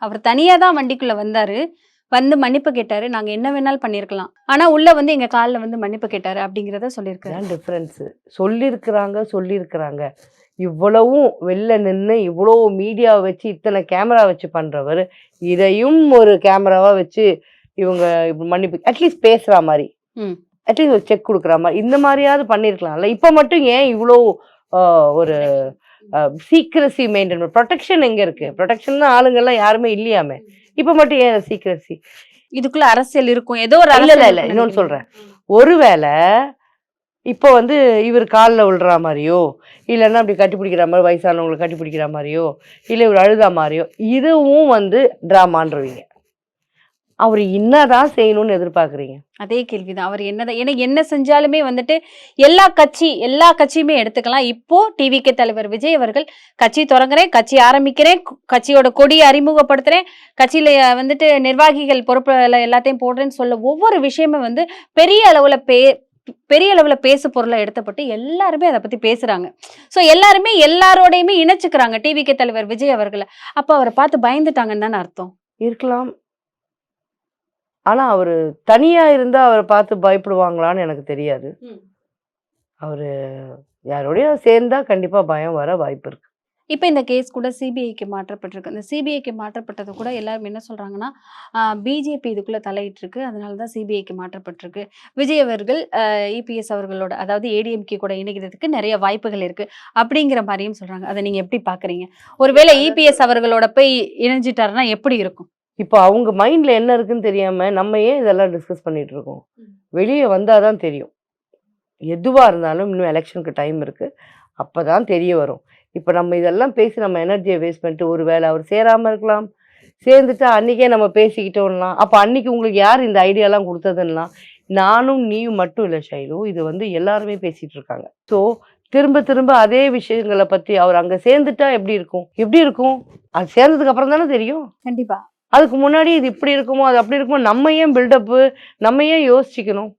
அவர் தனியா தான் வண்டிக்குள்ள வந்தாரு. வந்து மன்னிப்பு கேட்டாரு. நாங்க என்ன வேணாலும் பண்ணியிருக்கலாம். ஆனா உள்ள வந்து எங்க கால்ல வந்து மன்னிப்பு கேட்டாரு அப்படிங்கிறத சொல்லியிருக்காரு. அதான் டிஃபரன்ஸ். சொல்லியிருக்கிறாங்க. இவ்வளவும் வெளில நின்னு இவ்வளோ மீடியாவ வச்சு இத்தனை கேமரா வச்சு பண்றவர், இதையும் ஒரு கேமராவா வச்சு இவங்க மன்னிப்பு அட்லீஸ்ட் பேசுற மாதிரி, ம். அட்லீஸ்ட் ஒரு செக் கொடுக்குற மாதிரி இந்த மாதிரியாவது பண்ணியிருக்கலாம்ல. இப்போ மட்டும் ஏன் இவ்வளோ ஒரு சீக்ரஸி மெயின்டைன் ப்ரொடெக்ஷன் எங்க இருக்கு? ப்ரொடெக்ஷன் ஆளுங்கெல்லாம் யாருமே இல்லையாமே. இப்போ மட்டும் ஏன் சீக்ரஸி? இதுக்குள்ள அரசியல் இருக்கும். ஏதோ ஒரு இல்ல அரசியல் இல்ல இருக்குன்னு இன்னொன்னு நினைக்கிறீங்க. சொல்றேன். ஒருவேளை இப்போ வந்து இவர் காலில் விழுற மாதிரியோ, இல்லைன்னா அப்படி கட்டி பிடிக்கிற மாதிரி வயசானவங்களை கட்டி பிடிக்கிற மாதிரியோ, இல்லை இவர் அழுதா மாதிரியோ, இதுவும் வந்து ட்ராமான்றவீங்க. அவர் என்னதான் செய்யணும்னு எதிர்பார்க்குறீங்க? அதே கேள்விதான். அவர் என்னதான் ஏன்னா என்ன செஞ்சாலுமே வந்துட்டு எல்லா கட்சியுமே எடுத்துக்கலாம். இப்போ டிவிகே தலைவர் விஜய் அவர்கள் கட்சி தொடங்குறேன், கட்சி ஆரம்பிக்கிறேன், கட்சியோட கொடியை அறிமுகப்படுத்துறேன், கட்சியில வந்துட்டு நிர்வாகிகள் பொறுப்புல எல்லாத்தையும் போடுறேன்னு சொல்ல ஒவ்வொரு விஷயமே வந்து பெரிய அளவுல பேசு பொருளா எடுத்தப்பட்டு எல்லாருமே அதை பத்தி பேசுறாங்க. சோ எல்லாருமே எல்லாரோடையுமே இணைச்சுக்கிறாங்க டிவிகே தலைவர் விஜய் அவர்களை. அப்ப அவரை பார்த்து பயந்துட்டாங்கன்னு தானே அர்த்தம். இருக்கலாம். ஆனா அவரு தனியா இருந்தா அவரை பார்த்து பயப்படுவாங்களான்னு எனக்கு தெரியாது. அவரு யாரோடய சேர்ந்தா கண்டிப்பா பயம் வர வாய்ப்பு இருக்கு. இப்போ இந்த கேஸ் கூட சிபிஐக்கு மாற்றப்பட்டிருக்கு. அந்த சிபிஐக்கு மாற்றப்பட்டது கூட எல்லாரும் என்ன சொல்றாங்கன்னா, பிஜேபி இதுக்குள்ள தலையிட்டு இருக்கு. அதனால தான் சிபிஐக்கு மாற்றப்பட்டிருக்கு. விஜய் அவர்கள் இபிஎஸ் அவர்களோட அதாவது ஏடிஎம்கே கூட இணைக்கிறதுக்கு நிறைய வாய்ப்புகள் இருக்கு அப்படிங்கிற மாதிரியும் சொல்றாங்க. அதை நீங்க எப்படி பாக்குறீங்க? ஒருவேளை இபிஎஸ் அவர்களோட போய் இணைஞ்சிட்டாருன்னா எப்படி இருக்கும்? இப்போ அவங்க மைண்ட்ல என்ன இருக்குன்னு தெரியாம நம்ம ஏன் இதெல்லாம் டிஸ்கஸ் பண்ணிட்டு இருக்கோம்? வெளியே வந்தாதான் தெரியும். எதுவா இருந்தாலும் இன்னும் எலெக்ஷனுக்கு டைம் இருக்கு. அப்பதான் தெரிய வரும். இப்போ நம்ம இதெல்லாம் பேசி நம்ம எனர்ஜியை வேஸ்ட் பண்ணிட்டு ஒரு வேளை அவர் சேராம இருக்கலாம். சேர்ந்துட்டா அன்னைக்கே நம்ம பேசிக்கிட்டோம்லாம். அப்போ அன்னைக்கு உங்களுக்கு யார் இந்த ஐடியாலாம் கொடுத்ததுன்னா நானும் நீயும் மட்டும் இல்லை ஷைலு. இது வந்து எல்லாருமே பேசிட்டு இருக்காங்க. ஸோ திரும்ப திரும்ப அதே விஷயங்களை பத்தி அவர் அங்க சேர்ந்துட்டா எப்படி இருக்கும்? அது சேர்ந்ததுக்கு அப்புறம் தானே தெரியும். கண்டிப்பா. அதுக்கு முன்னாடி இது இப்படி இருக்குமோ அது அப்படி இருக்குமோ நம்ம ஏன் பில்டப்பு நம்ம ஏன் யோசிச்சுக்கணும்?